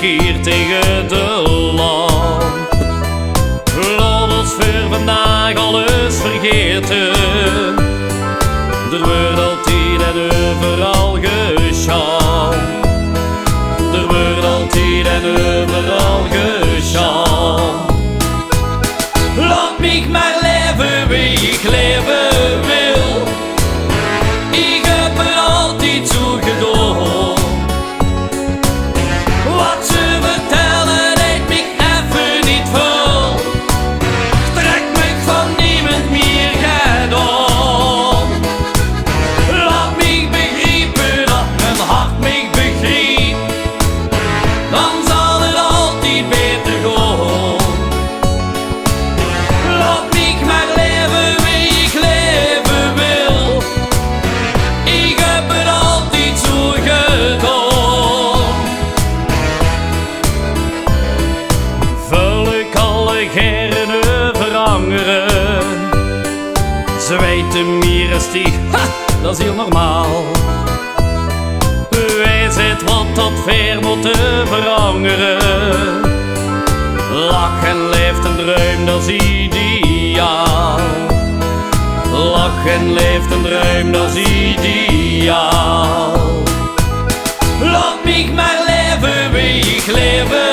ik hier tegen de lamp. Laat ons voor vandaag alles vergeten. Er wordt altijd en overal geschampt. Er wordt altijd en overal geschampt. Laat mij maar leven wie ik leven wil. Ik heb er altijd zo gedaan. Wat ze vertellen deed mij even niet vol. Trek me van niemand meer gedaan. Laat mij begrijpen dat mijn hart mij begrijpt. Dan zal het altijd beter gaan. Laat mij maar leven wie ik leven wil. Ik heb het altijd zo gedaan. Vul ik alle geren veranderen. Ze weten meer als die, ha, dat is heel normaal. Wij zit wat tot ver moeten veranderen. Lachen leeft een droom, dat is ideaal. Lachen leeft een droom, dat is ideaal. Laat mij maar leven wie ik leven